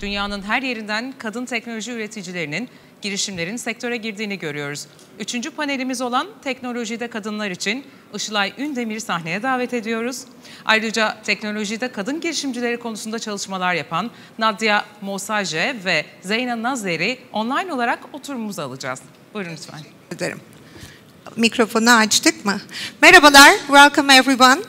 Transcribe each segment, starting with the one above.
Dünyanın her yerinden kadın teknoloji üreticilerinin, girişimlerin sektöre girdiğini görüyoruz. Üçüncü panelimiz olan Teknolojide Kadınlar için Işılay Ündemir'i sahneye davet ediyoruz. Ayrıca teknolojide kadın girişimcileri konusunda çalışmalar yapan Naadia, Moosajee'nin ve Zeina Nazer'i online olarak oturumumuza alacağız. Buyurun lütfen. Teşekkür ederim. Mikrofonu açtık mı? Merhabalar, welcome everyone.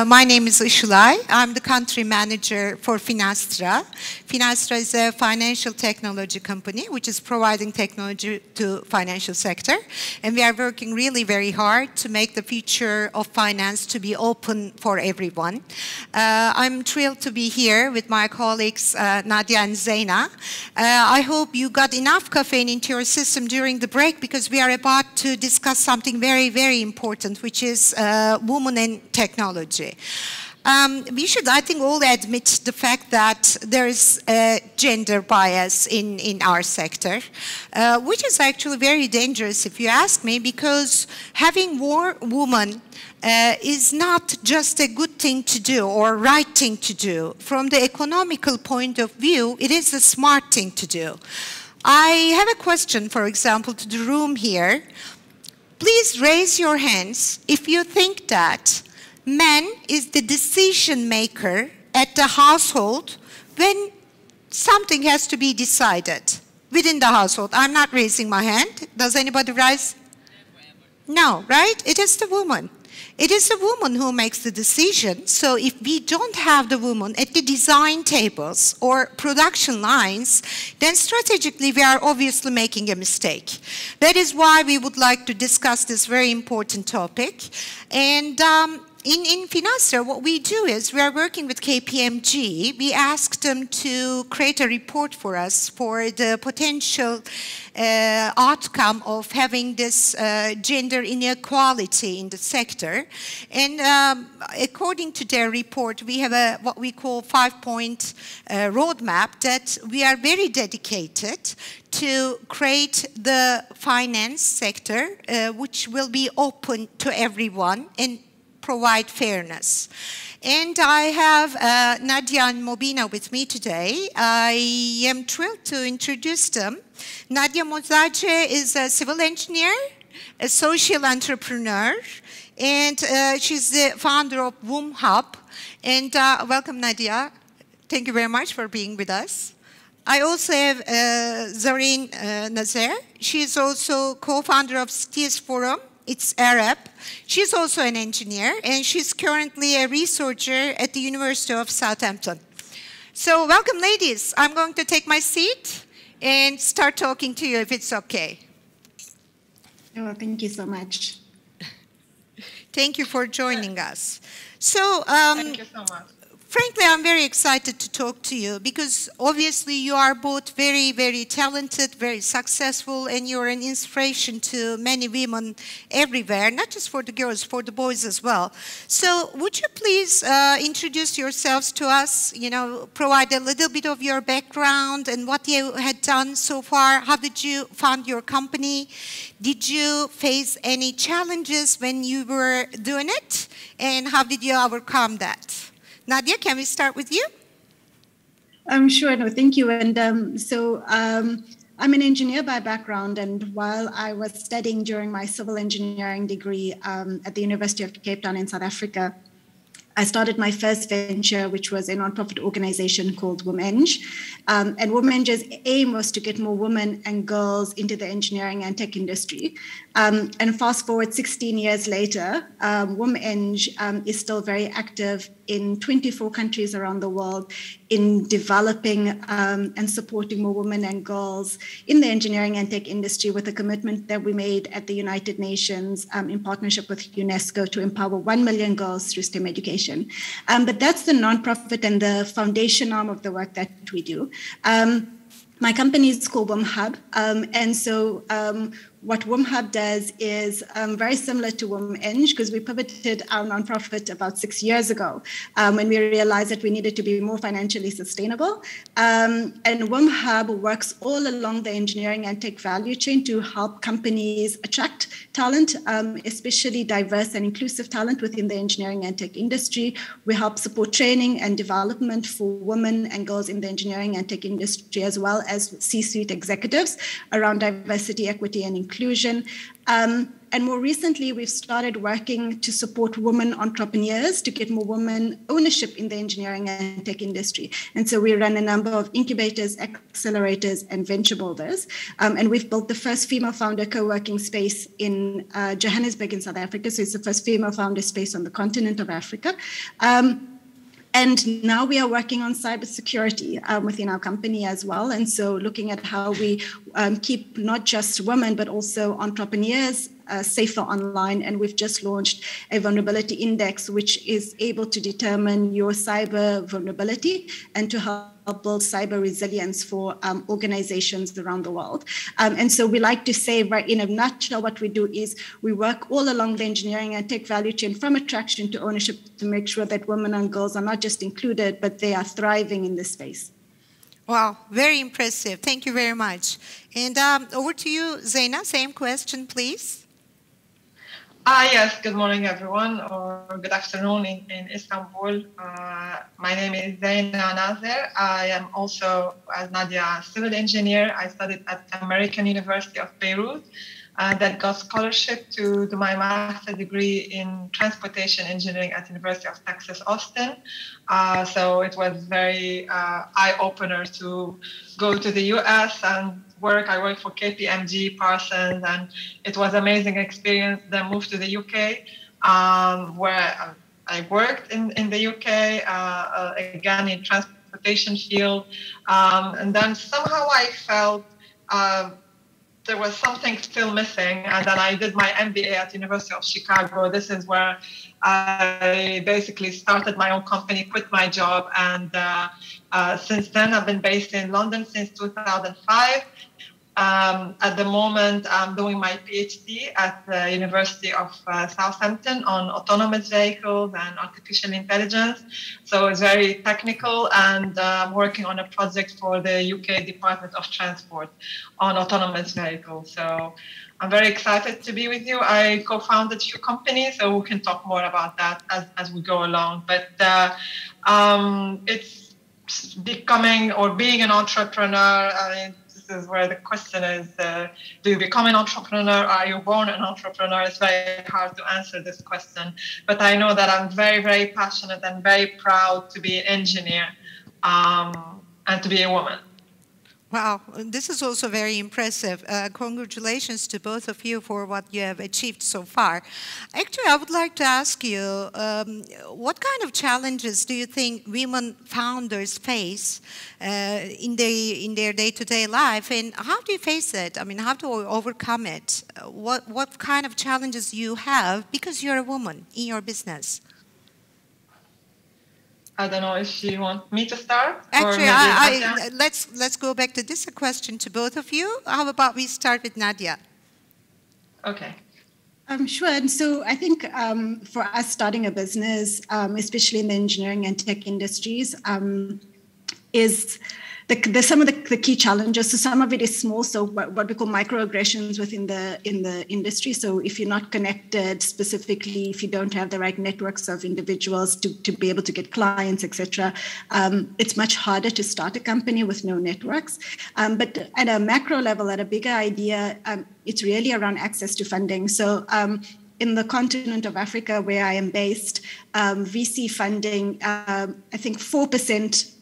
My name is Işılay. I'm the country manager for Finastra. Finastra is a financial technology company which is providing technology to financial sector. And we are working really very hard to make the future of finance to be open for everyone. I'm thrilled to be here with my colleagues Naadia and Zeina. I hope you got enough caffeine into your system during the break because we are about to discuss something very, very important, which is women in technology. We should, I think, all admit the fact that there is a gender bias in our sector, which is actually very dangerous, if you ask me, because having more women is not just a good thing to do or right thing to do. From the economical point of view, it is a smart thing to do. I have a question, for example, to the room here. Please raise your hands if you think that man is the decision maker at the household when something has to be decided within the household. I'm not raising my hand. Does anybody raise? No, right? It is the woman. It is the woman who makes the decision. So if we don't have the woman at the design tables or production lines, then strategically we are obviously making a mistake. That is why we would like to discuss this very important topic. And in Finastra, what we do is we are working with KPMG. We asked them to create a report for us for the potential outcome of having this gender inequality in the sector. And according to their report, we have what we call 5-point roadmap that we are very dedicated to create the finance sector, which will be open to everyone and provide fairness. And I have Naadia and Mobina with me today. I am thrilled to introduce them. Naadia Moosajee'nin is a civil engineer, a social entrepreneur, and she's the founder of WOMHUB. And welcome, Naadia. Thank you very much for being with us. I also have Zeina Nazer. She is also co-founder of Cities Forum. It's Arab. She's also an engineer, and she's currently a researcher at the University of Southampton. So welcome, ladies. I'm going to take my seat and start talking to you if it's okay. Oh, thank you so much. Thank you for joining us. So, thank you so much. Frankly, I'm very excited to talk to you because obviously you are both very, very talented, very successful, and you're an inspiration to many women everywhere, not just for the girls, for the boys as well. So would you please introduce yourselves to us, provide a little bit of your background and what you had done so far? How did you found your company? Did you face any challenges when you were doing it? And how did you overcome that? Naadia, can we start with you? Sure, no, thank you. And I'm an engineer by background, and while I was studying during my civil engineering degree at the University of Cape Town in South Africa, I started my first venture, which was a nonprofit organization called WOMHUB. And WOMHUB's aim was to get more women and girls into the engineering and tech industry. And fast forward 16 years later, WOMHUB is still very active in 24 countries around the world in developing and supporting more women and girls in the engineering and tech industry, with a commitment that we made at the United Nations in partnership with UNESCO to empower 1 million girls through STEM education. But that's the nonprofit and the foundation arm of the work that we do. My company is called WOMHUB, and so what WOMHUB does is very similar to WOMEng, because we pivoted our nonprofit about 6 years ago when we realized that we needed to be more financially sustainable. And WOMHUB works all along the engineering and tech value chain to help companies attract talent, especially diverse and inclusive talent within the engineering and tech industry. We help support training and development for women and girls in the engineering and tech industry, as well as C-suite executives around diversity, equity, and inclusion. And more recently, we've started working to support women entrepreneurs to get more women ownership in the engineering and tech industry. And so we run a number of incubators, accelerators, and venture builders. And we've built the first female founder co-working space in Johannesburg in South Africa. So it's the first female founder space on the continent of Africa. And now we are working on cybersecurity within our company as well. And so looking at how we keep not just women, but also entrepreneurs safer online. And we've just launched a vulnerability index, which is able to determine your cyber vulnerability and to help build cyber resilience for organizations around the world. And so we like to say, right, in a nutshell, what we do is we work all along the engineering and tech value chain from attraction to ownership to make sure that women and girls are not just included, but they are thriving in this space. Wow, very impressive. Thank you very much. And over to you, Zeina. Same question, please. Yes, good morning, everyone, or good afternoon in Istanbul. My name is Zeina Nazer. I am also, as Naadia, a civil engineer. I studied at the American University of Beirut, then got scholarship to do my master's degree in transportation engineering at University of Texas, Austin. So it was very eye-opener to go to the US and work. I worked for KPMG, Parsons, and it was an amazing experience. Then moved to the UK, where I worked in the UK, again in transportation field. And then somehow I felt there was something still missing. And then I did my MBA at University of Chicago. This is where I basically started my own company, quit my job. And since then, I've been based in London since 2005. At the moment, I'm doing my PhD at the University of Southampton on autonomous vehicles and artificial intelligence. So it's very technical, and I'm working on a project for the UK Department of Transport on autonomous vehicles. So I'm very excited to be with you. I co-founded a few companies, so we can talk more about that as we go along. But it's becoming or being an entrepreneur. I mean, this is where the question is, do you become an entrepreneur? Are you born an entrepreneur? It's very hard to answer this question. But I know that I'm very, very passionate and very proud to be an engineer and to be a woman. Wow, this is also very impressive. Congratulations to both of you for what you have achieved so far. Actually, I would like to ask you, what kind of challenges do you think women founders face in their day-to-day life, and how do you face it? I mean, how do you overcome it? What kind of challenges you have because you're a woman in your business? I don't know if you want me to start. Actually, let's go back to this question to both of you. How about we start with Naadia? Okay. Sure. And so I think for us starting a business, especially in the engineering and tech industries, is some of the key challenges. So some of it is small, so what we call microaggressions within the industry. So if you're not connected specifically, if you don't have the right networks of individuals to be able to get clients, etc., it's much harder to start a company with no networks. But at a macro level, at a bigger idea, it's really around access to funding. So in the continent of Africa, where I am based, VC funding, I think 6%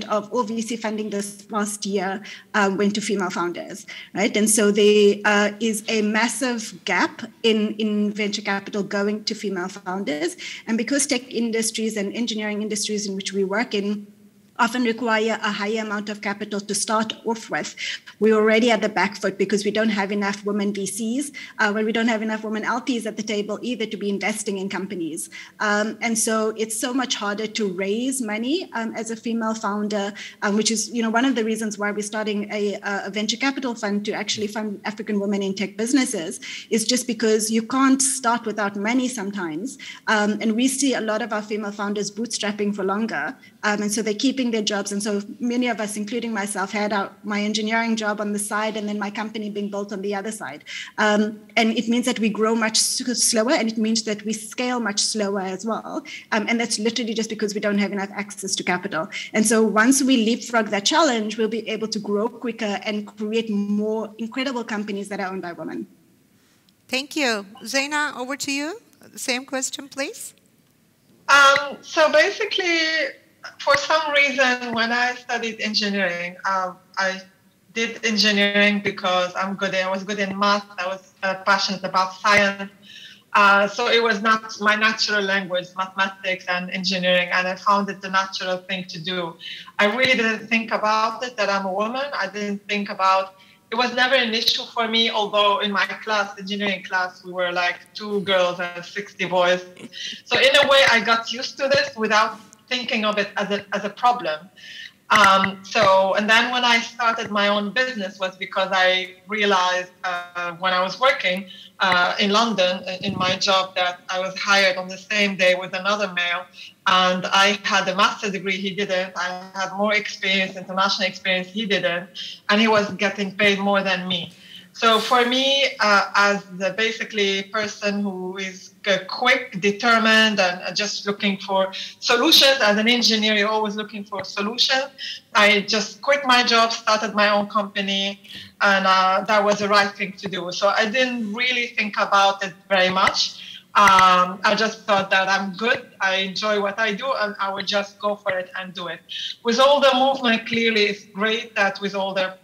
of all VC funding this last year went to female founders, right? And so there is a massive gap in venture capital going to female founders. And because tech industries and engineering industries in which we work in often require a higher amount of capital to start off with. We're already at the back foot because we don't have enough women VCs, but we don't have enough women LPs at the table either to be investing in companies. And so it's so much harder to raise money as a female founder, which is one of the reasons why we're starting a venture capital fund to actually fund African women in tech businesses, is just because you can't start without money sometimes. And we see a lot of our female founders bootstrapping for longer. And so they're keeping their jobs. And so many of us, including myself, had my engineering job on the side and then my company being built on the other side. And it means that we grow much slower, and it means that we scale much slower as well. And that's literally just because we don't have enough access to capital. And so once we leapfrog that challenge, we'll be able to grow quicker and create more incredible companies that are owned by women. Thank you. Zeina, over to you. Same question, please. So basically, for some reason, when I studied engineering, I did engineering because I was good in math. I was passionate about science. So it was not my natural language, mathematics and engineering, and I found it the natural thing to do. I really didn't think about it, that I'm a woman. I didn't think about, it was never an issue for me, although in my class, engineering class, we were like 2 girls and 60 boys. So in a way, I got used to this without thinking of it as a problem. And then when I started my own business was because I realized when I was working in London in my job that I was hired on the same day with another male, and I had a master's degree, he didn't. I had more experience, international experience, he didn't, and he was getting paid more than me. So for me, as the basically person who is quick, determined, and just looking for solutions, as an engineer, you're always looking for solutions. I just quit my job, started my own company, and that was the right thing to do. So I didn't really think about it very much. I just thought that I'm good, I enjoy what I do, and I would just go for it and do it. With all the movement, clearly it's great that with all the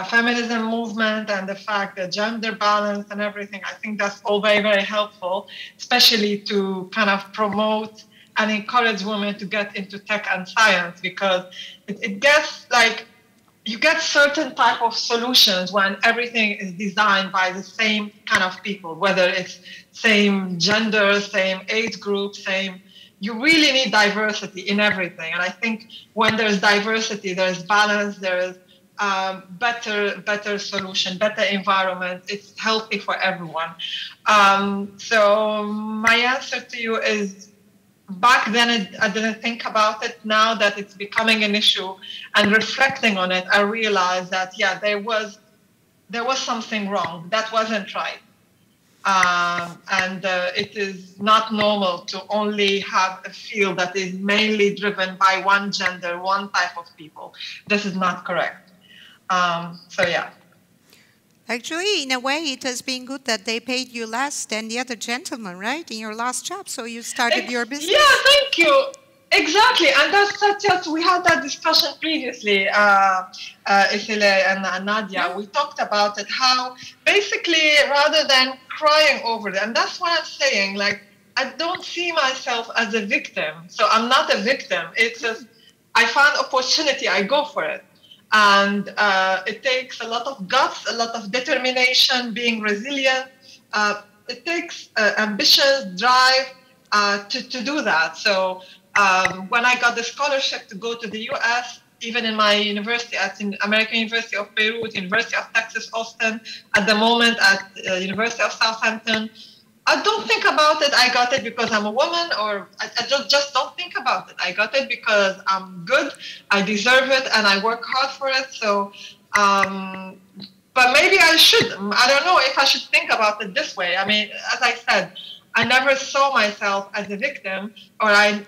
feminism movement and the fact that gender balance and everything, I think that's all very, very helpful, especially to kind of promote and encourage women to get into tech and science, because it gets like, you get certain type of solutions when everything is designed by the same kind of people, whether it's same gender, same age group, you really need diversity in everything. And I think when there's diversity, there's balance, there's better solution, better environment. It's healthy for everyone. So my answer to you is, back then I didn't think about it. Now that it's becoming an issue and reflecting on it, I realized that there was something wrong. That wasn't right. And it is not normal to only have a field that is mainly driven by one gender, one type of people. This is not correct. Actually, in a way, it has been good that they paid you less than the other gentleman, right, in your last job. So you started your business. Yeah, thank you. Exactly, and that's just, we had that discussion previously, Işılay and Naadia. We talked about it, how basically rather than crying over it, and that's what I'm saying, like, I don't see myself as a victim. So I'm not a victim. It's just, I find opportunity, I go for it. And it takes a lot of guts, a lot of determination, being resilient. It takes ambition, drive to do that. So when I got the scholarship to go to the US, even in my university, at the American University of Beirut, University of Texas, Austin, at the moment at University of Southampton, I don't think about it. I got it because I'm a woman, or I just don't think about it. I got it because I'm good, I deserve it, and I work hard for it. So, but maybe I should. I don't know if I should think about it this way. I mean, as I said, I never saw myself as a victim, or I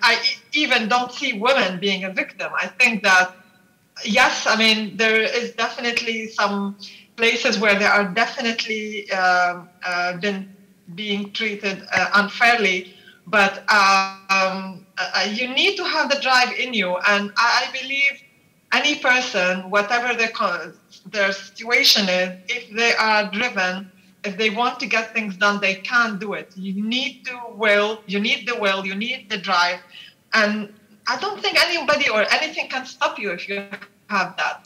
even don't see women being a victim. I think that, yes, I mean, there is definitely some places where there are definitely been being treated unfairly, but you need to have the drive in you. And I believe any person, whatever their situation is, if they are driven, if they want to get things done, they can do it. You need the will, you need the drive. And I don't think anybody or anything can stop you if you have that.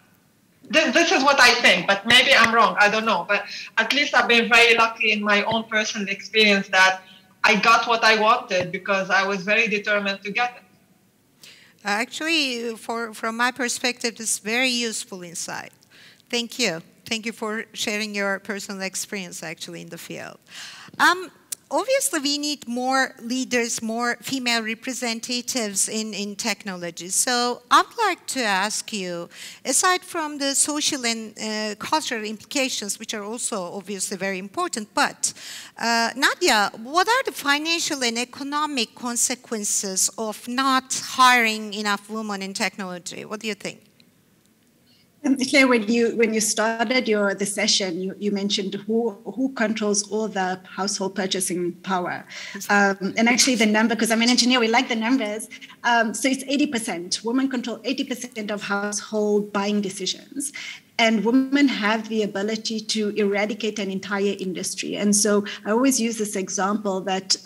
This is what I think, but maybe I'm wrong. I don't know. But at least I've been very lucky in my own personal experience that I got what I wanted because I was very determined to get it. Actually, from my perspective, it's very useful insight. Thank you. Thank you for sharing your personal experience actually in the field. Obviously, we need more leaders, more female representatives in technology. So I'd like to ask you, aside from the social and cultural implications, which are also obviously very important, but Naadia, what are the financial and economic consequences of not hiring enough women in technology? What do you think? Claire, when you started the session, you mentioned who controls all the household purchasing power, and actually the number, because I'm an engineer, we like the numbers. So it's 80%. Women control 80% of household buying decisions, and women have the ability to eradicate an entire industry. And so I always use this example that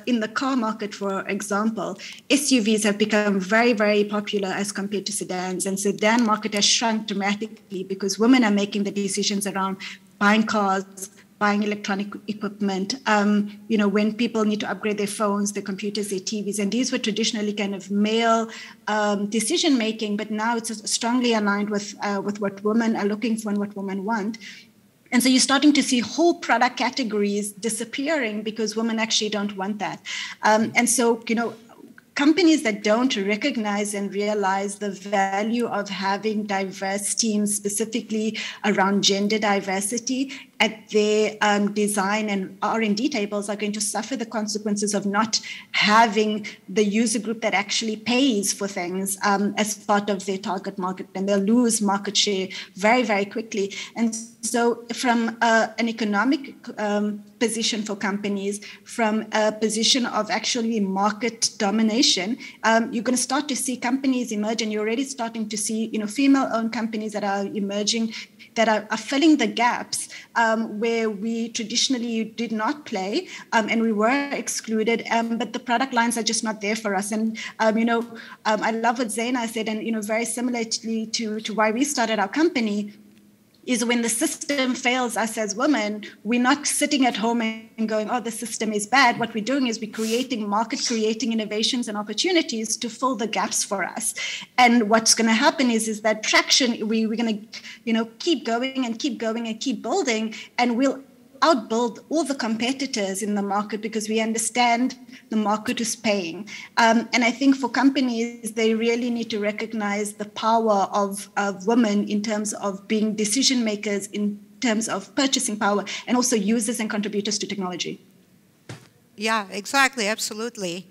in the car market, for example, SUVs have become very, very popular as compared to sedans. And sedan market has shrunk dramatically because women are making the decisions around buying cars, buying electronic equipment, when people need to upgrade their phones, their computers, their TVs. And these were traditionally kind of male decision-making, but now it's strongly aligned with what women are looking for and what women want. And so you're starting to see whole product categories disappearing because women actually don't want that. And so, companies that don't recognize and realize the value of having diverse teams, specifically around gender diversity, at their design and R&D tables are going to suffer the consequences of not having the user group that actually pays for things as part of their target market, and they'll lose market share very, very quickly. And so from an economic position for companies, from a position of actually market domination, you're going to start to see companies emerge, and you're already starting to see female-owned companies that are emerging, that are filling the gaps where we traditionally did not play, and we were excluded, but the product lines are just not there for us. And, I love what Zeina said, and, very similarly to why we started our company, is when the system fails us as women, we're not sitting at home and going, oh, the system is bad. What we're doing is we're creating innovations and opportunities to fill the gaps for us. And what's going to happen is that traction, we're going to, keep going and keep going and keep building, and we'll outbuild all the competitors in the market because we understand the market is paying. And I think for companies, they really need to recognize the power of women in terms of being decision makers, in terms of purchasing power, and also users and contributors to technology. Yeah, exactly, absolutely.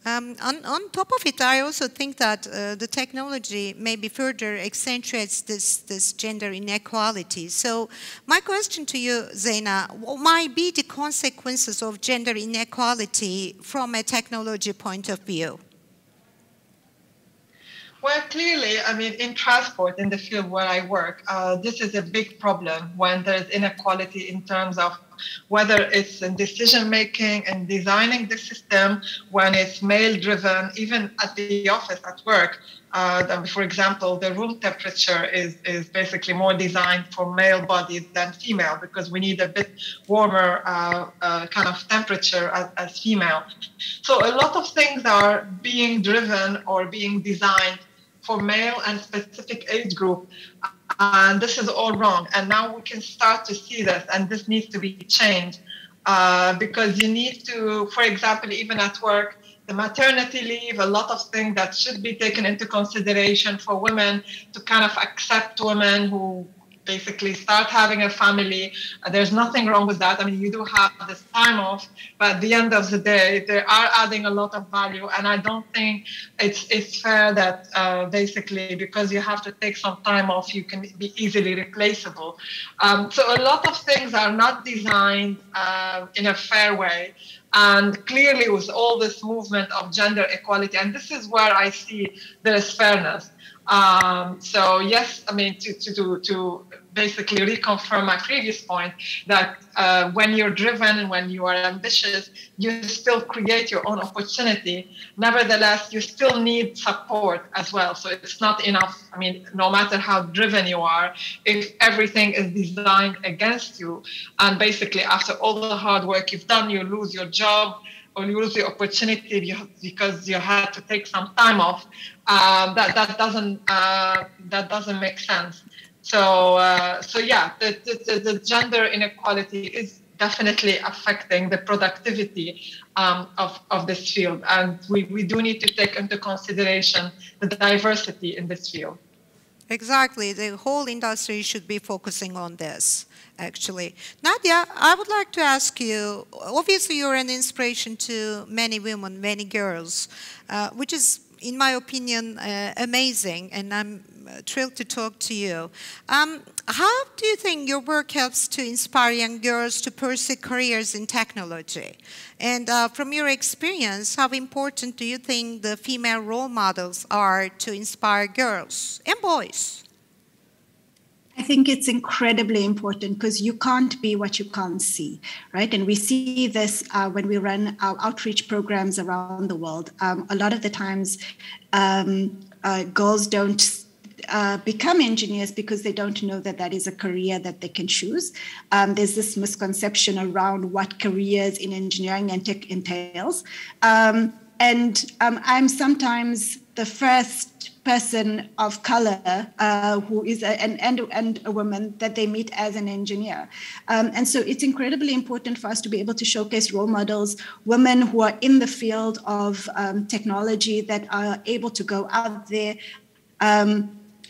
On top of it, I also think that the technology maybe further accentuates this gender inequality. So my question to you, Zeina, what might be the consequences of gender inequality from a technology point of view? Well, clearly, in transport, in the field where I work, this is a big problem when there's inequality in terms of whether it's in decision-making and designing the system, when it's male-driven, even at the office, at work. For example, the room temperature is basically more designed for male bodies than female because we need a bit warmer kind of temperature as female. So a lot of things are being driven or being designed for male and specific age group. And this is all wrong. And now we can start to see this, and this needs to be changed because you need to, for example, even at work, the maternity leave, a lot of things that should be taken into consideration for women to kind of accept women who basically start having a family. There's nothing wrong with that. You do have this time off, but at the end of the day, they are adding a lot of value. And I don't think it's fair that basically because you have to take some time off, you can be easily replaceable. So a lot of things are not designed in a fair way. And clearly with all this movement of gender equality, and this is where I see there is fairness. So yes, to basically reconfirm my previous point that when you're driven and when you are ambitious, you still create your own opportunity. Nevertheless, you still need support as well. So it's not enough. I mean, no matter how driven you are, if everything is designed against you, and basically after all the hard work you've done, you lose your job or you lose the opportunity because you had to take some time off, that doesn't make sense. So yeah, the gender inequality is definitely affecting the productivity of this field, and we do need to take into consideration the diversity in this field. Exactly, the whole industry should be focusing on this, actually. Naadia, I would like to ask you, obviously you're an inspiration to many women, many girls, which is, in my opinion, amazing, and I'm thrilled to talk to you. How do you think your work helps to inspire young girls to pursue careers in technology? And from your experience, how important do you think the female role models are to inspire girls and boys? I think it's incredibly important because you can't be what you can't see, right? And we see this when we run our outreach programs around the world. A lot of the times, girls don't become engineers because they don't know that that is a career that they can choose. There's this misconception around what careers in engineering and tech entails. And I'm sometimes the first person of color who is and a woman that they meet as an engineer. And so it's incredibly important for us to be able to showcase role models, women who are in the field of technology that are able to go out there,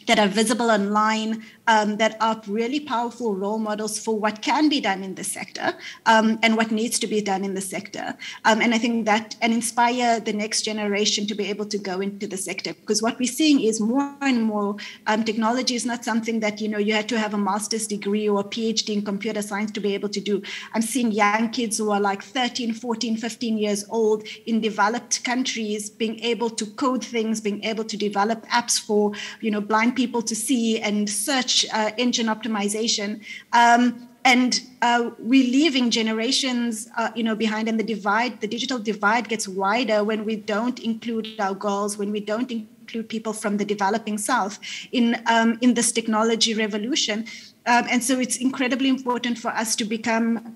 that are visible online, that are really powerful role models for what can be done in the sector and what needs to be done in the sector. And I think that and inspire the next generation to be able to go into the sector, because what we're seeing is more and more technology is not something that, you had to have a master's degree or a PhD in computer science to be able to do. I'm seeing young kids who are like 13, 14, 15 years old in developed countries being able to code things, being able to develop apps for, blind people to see and search engine optimization. And we're leaving generations, behind, and the digital divide gets wider when we don't include our girls, when we don't include people from the developing South in this technology revolution. And so it's incredibly important for us to become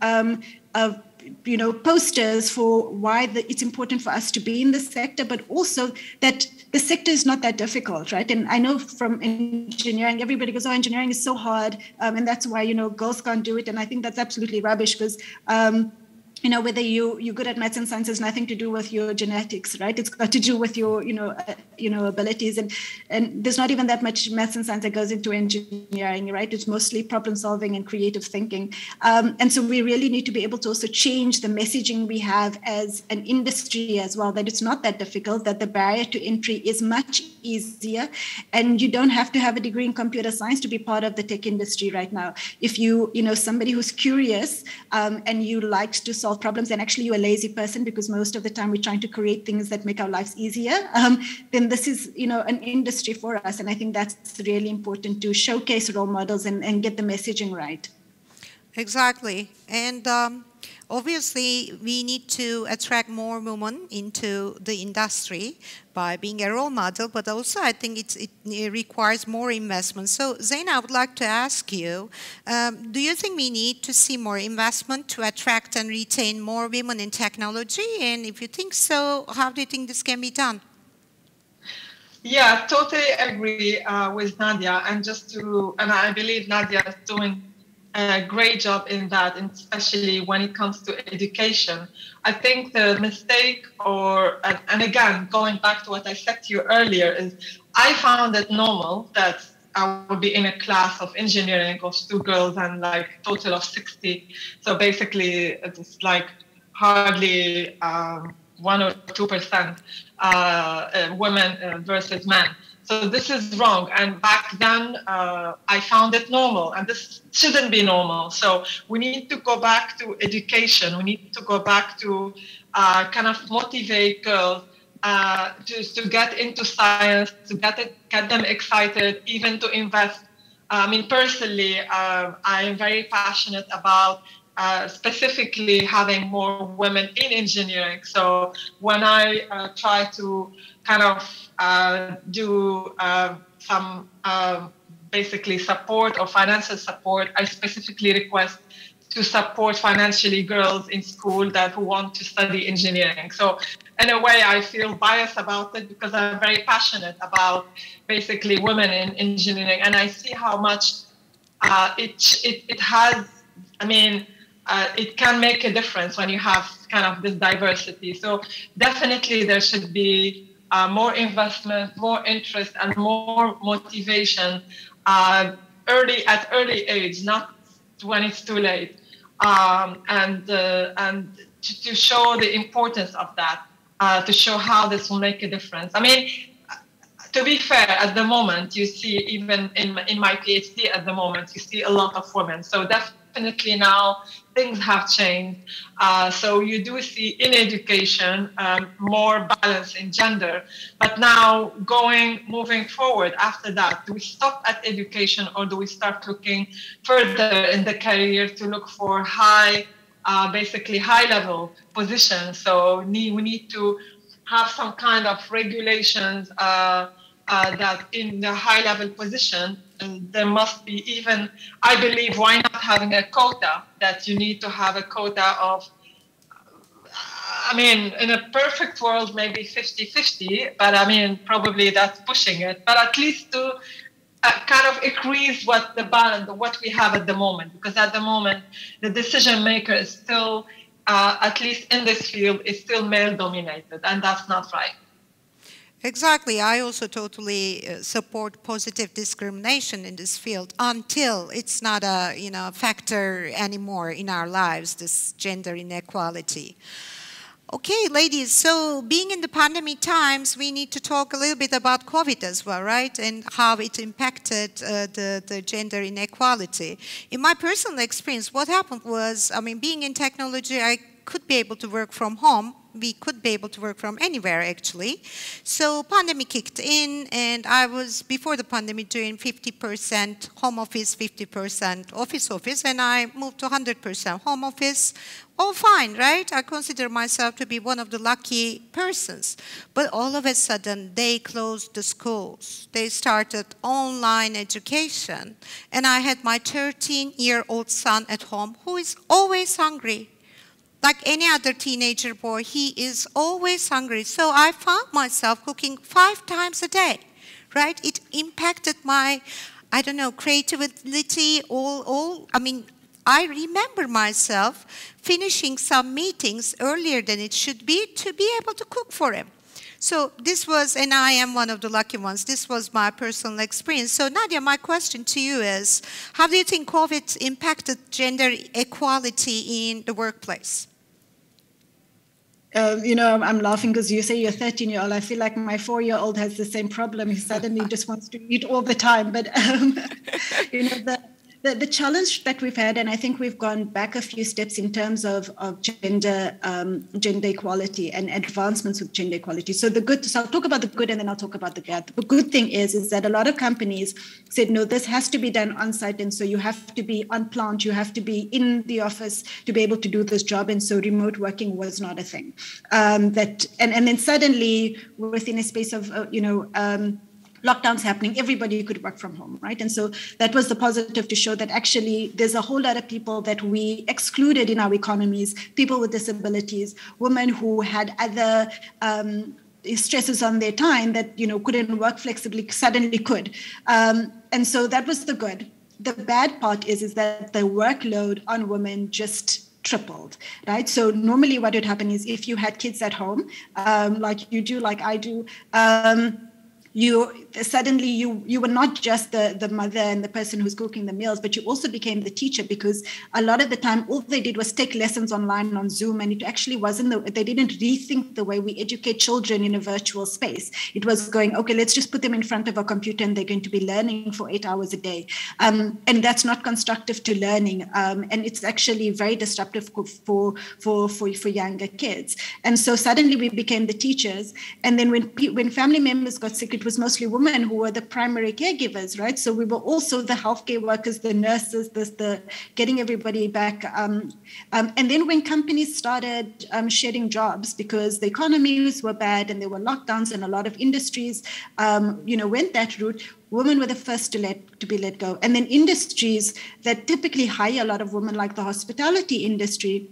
posters for why it's important for us to be in the sector, but also that the sector is not that difficult, right? And I know from engineering, everybody goes, oh, engineering is so hard, and that's why, girls can't do it. And I think that's absolutely rubbish because, whether you're good at maths and science has nothing to do with your genetics, right? It's got to do with your, abilities. And there's not even that much maths and science that goes into engineering, right? It's mostly problem solving and creative thinking. And so we really need to be able to also change the messaging we have as an industry as well, that it's not that difficult, that the barrier to entry is much easier. And you don't have to have a degree in computer science to be part of the tech industry right now. If somebody who's curious and you like to solve problems, and actually you're a lazy person because most of the time we're trying to create things that make our lives easier, then this is an industry for us. And I think that's really important to showcase role models and get the messaging right. Exactly. And obviously we need to attract more women into the industry by being a role model, but also I think it requires more investment. So Zeina, I would like to ask you, do you think we need to see more investment to attract and retain more women in technology? And if you think so, how do you think this can be done? Yeah, totally agree with Naadia. And I believe Naadia is doing a great job in that, and especially when it comes to education. I think the mistake, and again, going back to what I said to you earlier, is I found it normal that I would be in a class of engineering of 2 girls and like total of 60. So basically it's like hardly 1 or 2% women versus men. So this is wrong. And back then, I found it normal. And this shouldn't be normal. So we need to go back to education. We need to go back to kind of motivate girls to get into science, to get them excited, even to invest I mean, personally, I am very passionate about specifically having more women in engineering. So when I try to kind of do some basically support or financial support, I specifically request to support financially girls in school who want to study engineering. So in a way, I feel biased about it because I'm very passionate about basically women in engineering, and I see how much it has. I mean, it can make a difference when you have kind of this diversity. So definitely there should be more investment, more interest, and more motivation at early age, not when it's too late, and to show the importance of that. To show how this will make a difference. I mean, to be fair, at the moment, you see, even in my PhD at the moment, you see a lot of women. So definitely now things have changed. So you do see in education more balance in gender. But now moving forward after that, do we stop at education, or do we start looking further in the career to look for basically high-level positions? So we need to have some kind of regulations that in the high-level position, there must be even, I believe, why not having a quota, that you need to have a quota of, I mean, in a perfect world, maybe 50-50, but I mean, probably that's pushing it, but at least to kind of increase what we have at the moment, because at the moment the decision maker is still, at least in this field, is still male dominated, and that's not right. Exactly. I also totally support positive discrimination in this field until it's not a factor anymore in our lives, this gender inequality. Okay, ladies, so being in the pandemic times, we need to talk a little bit about COVID as well, right? And how it impacted the gender inequality. In my personal experience, what happened was, I mean, being in technology, I could be able to work from home. We could be able to work from anywhere, actually. So pandemic kicked in, and I was, before the pandemic, doing 50% home office, 50% office, and I moved to 100% home office. All fine, right? I consider myself to be one of the lucky persons. But all of a sudden, they closed the schools. They started online education. And I had my 13-year-old son at home who is always hungry. Like any other teenager boy, he is always hungry. So I found myself cooking 5 times a day, right? It impacted my, I don't know, creativity, I mean, I remember myself finishing some meetings earlier than it should be to be able to cook for him. So this was, and I am one of the lucky ones, this was my personal experience. So Naadia, my question to you is, how do you think COVID impacted gender equality in the workplace? I'm laughing because you say you're 13-year-old. I feel like my 4-year-old has the same problem. He suddenly just wants to eat all the time. But, the challenge that we've had, and I think we've gone back a few steps in terms of gender equality and advancements with gender equality. So I'll talk about the good and then I'll talk about the bad. The good thing is that a lot of companies said, no, this has to be done on site. And so you have to be on plant, you have to be in the office to be able to do this job. And so remote working was not a thing. And then suddenly within a space of, lockdowns happening, everybody could work from home, right? And so that was the positive, to show that actually there's a whole lot of people that we excluded in our economies, people with disabilities, women who had other stresses on their time that, couldn't work flexibly, suddenly could. And so that was the good. The bad part is that the workload on women just tripled, right? So normally what would happen is if you had kids at home, like you do, like I do, you were not just the mother and the person who's cooking the meals, but you also became the teacher, because a lot of the time all they did was take lessons online on Zoom, and it actually wasn't they didn't rethink the way we educate children in a virtual space. It was going, okay, let's just put them in front of a computer and they're going to be learning for 8 hours a day. And that's not constructive to learning. And it's actually very disruptive for younger kids. And so suddenly we became the teachers. And then when family members got sick, it it was mostly women who were the primary caregivers, right? So we were also the healthcare workers, the nurses, the getting everybody back. And then when companies started shedding jobs because the economies were bad and there were lockdowns and a lot of industries, went that route, women were the first to be let go. And then industries that typically hire a lot of women, like the hospitality industry,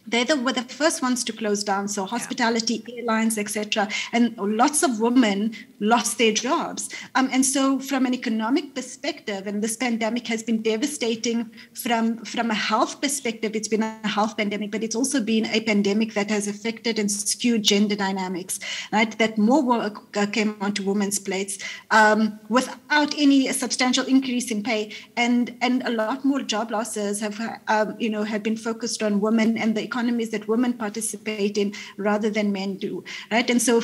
they were the first ones to close down. So hospitality, airlines, etc. And lots of women lost their jobs. And so from an economic perspective, and this pandemic has been devastating from a health perspective, it's been a health pandemic, but it's also been a pandemic that has affected and skewed gender dynamics, right? That more work came onto women's plates without any substantial increase in pay. And a lot more job losses have been focused on women and the economies that women participate in rather than men do, right? And so,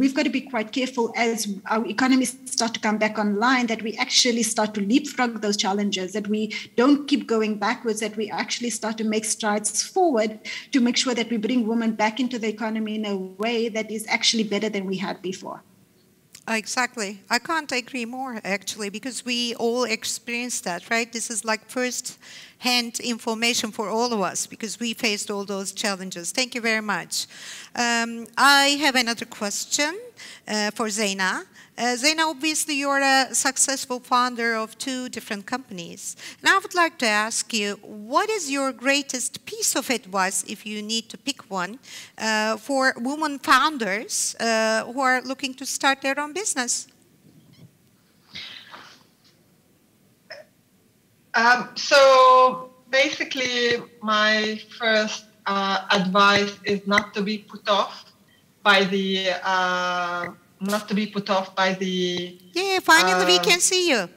we've got to be quite careful as our economies start to come back online, that we actually start to leapfrog those challenges, that we don't keep going backwards, that we actually start to make strides forward to make sure that we bring women back into the economy in a way that is actually better than we had before. Exactly. I can't agree more, actually, because we all experience that, right? This is like first-hand information for all of us because we faced all those challenges. Thank you very much. I have another question for Zeina. Zeina, obviously, you're a successful founder of 2 different companies. And I would like to ask you, what is your greatest piece of advice, if you need to pick one, for women founders who are looking to start their own business? So basically, my first advice is not to be put off by the Yeah, finally we can see you.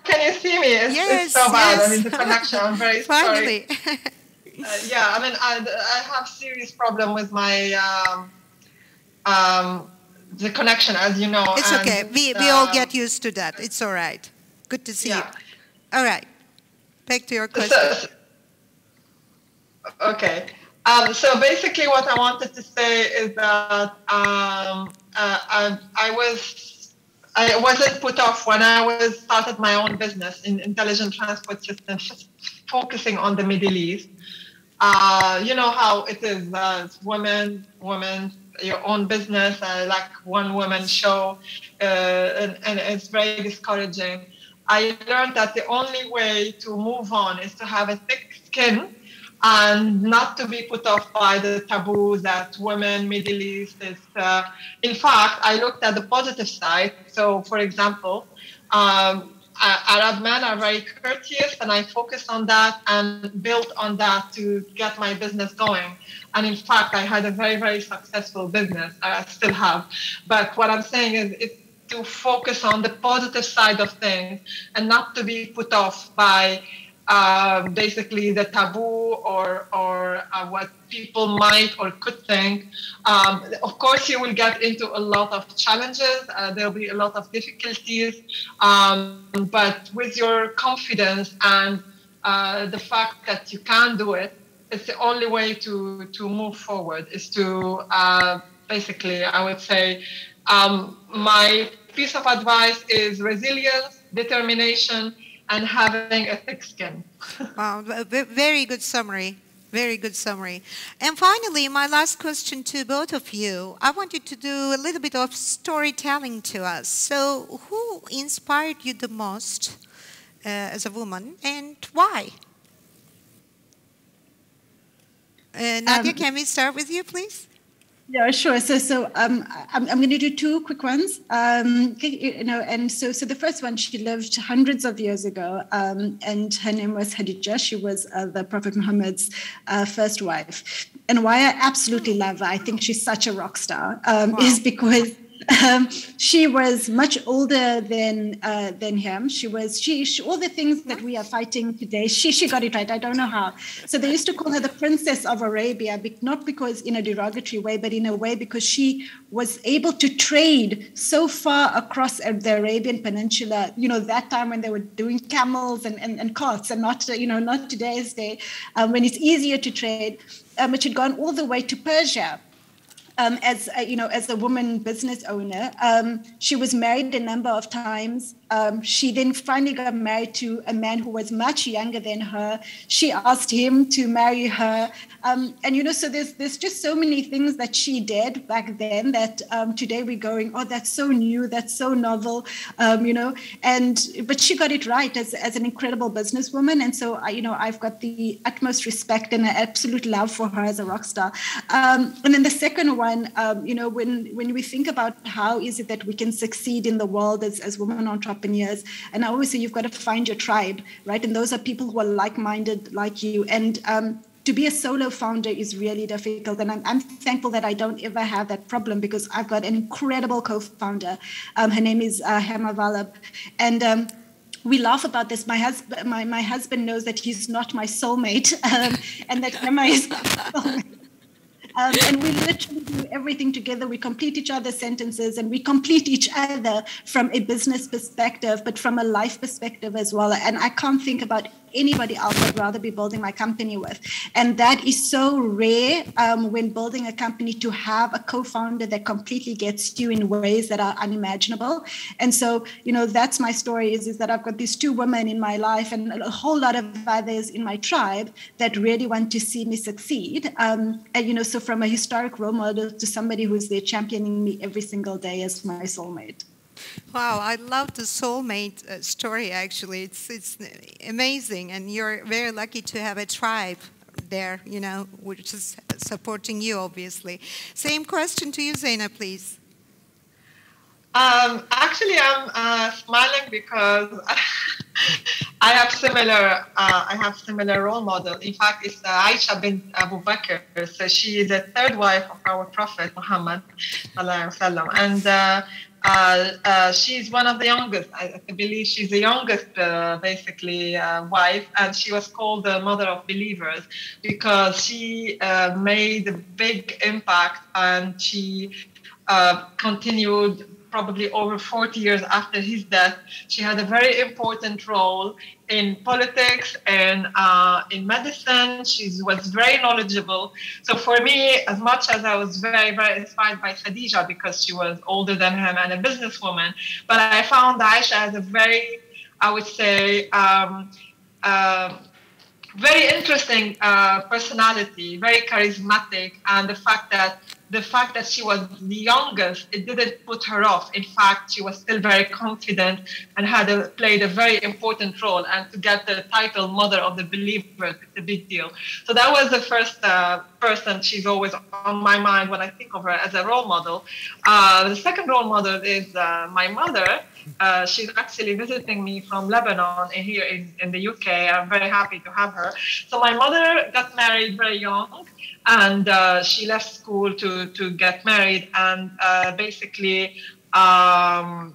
Can you see me? It's so bad. Yes. I mean, the connection, I'm very finally. sorry. I mean, I have serious problem with my the connection, as you know. It's okay. We all get used to that. It's all right. Good to see you. All right. Back to your question. Okay. So basically what I wanted to say is that I wasn't put off when I started my own business in intelligent transport systems, focusing on the Middle East. You know how it is, women, your own business, like one woman show, and it's very discouraging. I learned that the only way to move on is to have a thick skin and not to be put off by the taboo that women, Middle East is. In fact, I looked at the positive side. So, for example, Arab men are very courteous, and I focused on that and built on that to get my business going. And in fact, I had a very, very successful business. I still have. But what I'm saying is to focus on the positive side of things and not to be put off by basically the taboo or what people might or could think. Of course, you will get into a lot of challenges. There'll be a lot of difficulties. But with your confidence and the fact that you can do it, it's the only way to move forward, is to basically, I would say, my piece of advice is resilience, determination, and having a thick skin. Wow, very good summary. Very good summary. And finally, my last question to both of you. I want you to do a little bit of storytelling to us. So who inspired you the most as a woman, and why? Naadia, can we start with you, please? Yeah, sure. So I'm going to do 2 quick ones. And so the first one, she lived hundreds of years ago, and her name was Khadija. She was the Prophet Muhammad's first wife. And why I absolutely love her, I think she's such a rock star, is because she was much older than him. She all the things that we are fighting today, she got it right. I don't know how. So they used to call her the Princess of Arabia, not because in a derogatory way, but in a way because she was able to trade so far across the Arabian Peninsula. You know, that time when they were doing camels and carts, and not today's day, when it's easier to trade. But she'd gone all the way to Persia. as a woman business owner. She was married a number of times. She then finally got married to a man who was much younger than her. She asked him to marry her. So there's just so many things that she did back then that today we're going, oh, that's so new, that's so novel, but she got it right as an incredible businesswoman. And so, I've got the utmost respect and an absolute love for her as a rock star. And then the second one, when we think about how is it that we can succeed in the world as women entrepreneurs, and I always say you've got to find your tribe, right? And those are people who are like-minded like you. And to be a solo founder is really difficult. And I'm thankful that I don't ever have that problem because I've got an incredible co-founder. Her name is Hema Vallabh. And we laugh about this. My husband knows that he's not my soulmate and that Hema is my soulmate. And we literally do everything together. We complete each other's sentences and we complete each other from a business perspective, but from a life perspective as well. And I can't think about anybody else I'd rather be building my company with. And that is so rare when building a company, to have a co-founder that completely gets you in ways that are unimaginable. And so, that's my story is that I've got these two women in my life and a whole lot of others in my tribe that really want to see me succeed. So from a historic role model to somebody who's there championing me every single day as my soulmate. Wow, I love the soulmate story, actually. It's amazing, and you're very lucky to have a tribe there, which is supporting you, obviously. Same question to you, Zeina, please. Actually, I'm smiling because I have similar role model. In fact, it's Aisha bint Abu Bakr. So she is the third wife of our Prophet Muhammad, and she's one of the youngest. I believe she's the youngest, wife, and she was called the mother of believers because she made a big impact, and she continued probably over 40 years after his death. She had a very important role in politics and in medicine. She was very knowledgeable. So for me, as much as I was very, very inspired by Khadija because she was older than him and a businesswoman, but I found Aisha as a very, I would say, very interesting personality, very charismatic, and the fact that she was the youngest, it didn't put her off. In fact, she was still very confident and played a very important role. And to get the title Mother of the Believers, it's a big deal. So that was the first person. She's always on my mind when I think of her as a role model. The second role model is my mother. She's actually visiting me from Lebanon here in the UK. I'm very happy to have her. So my mother got married very young, and she left school to get married, and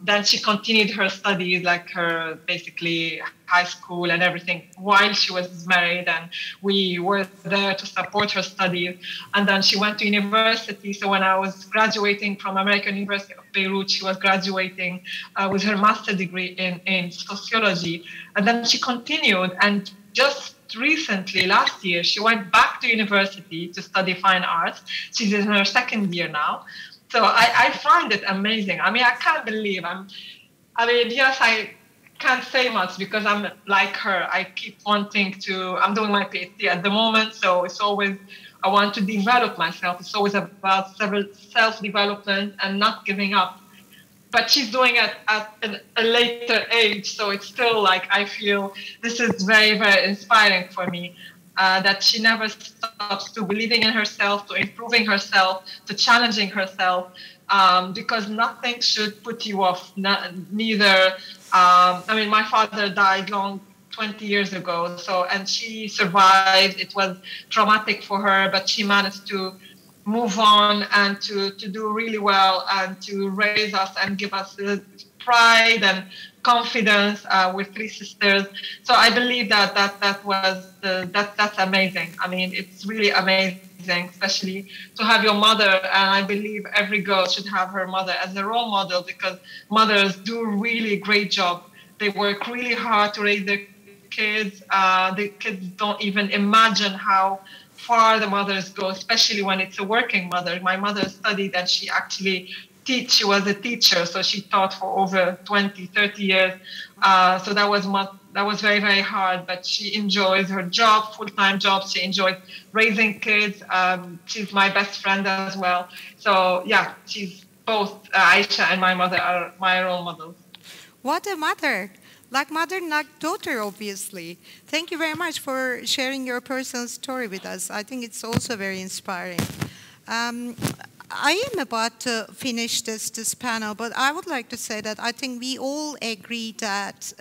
then she continued her studies, like her basically high school and everything, while she was married, and we were there to support her studies. And then she went to university. So when I was graduating from American University of Beirut, she was graduating with her master's degree in sociology. And then she continued, and just recently, last year, she went back to university to study fine arts. She's in her second year now. So I find it amazing. I mean, I can't believe yes, I can't say much because I'm like her. I keep wanting I'm doing my PhD at the moment. So it's always, I want to develop myself. It's always about self-development and not giving up. But she's doing it at a later age. So it's still like, I feel this is very, very inspiring for me. That she never stops to believing in herself, to improving herself, to challenging herself, because nothing should put you off. Neither, my father died 20 years ago, and she survived. It was traumatic for her, but she managed to move on and to do really well and to raise us and give us pride and confidence with three sisters. So I believe that's amazing. I mean, it's really amazing, especially to have your mother. And I believe every girl should have her mother as a role model, because mothers do a really great job. They work really hard to raise their kids. The kids don't even imagine how far the mothers go, especially when it's a working mother. My mother studied and she actually she was a teacher, so she taught for over 20, 30 years. So that was very, very hard, but she enjoys her job, full-time job. She enjoys raising kids. She's my best friend as well. So yeah, she's both Aisha and my mother are my role models. What a mother. Like mother, like daughter, obviously. Thank you very much for sharing your personal story with us. I think it's also very inspiring. I am about to finish this panel, but I would like to say that I think we all agree that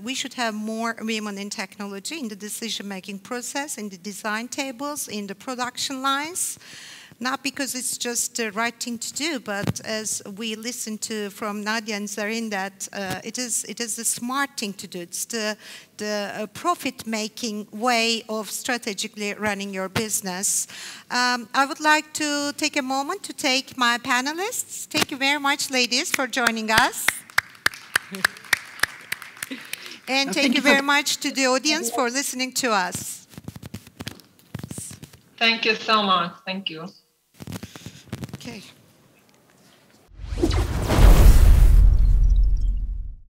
we should have more women in technology, in the decision-making process, in the design tables, in the production lines. Not because it's just the right thing to do, but as we listened to from Naadia and Zeina, that it is the smart thing to do. It's the profit-making way of strategically running your business. I would like to take a moment to thank my panelists. Thank you very much, ladies, for joining us. And thank you very much to the audience for listening to us. Thank you so much. Thank you.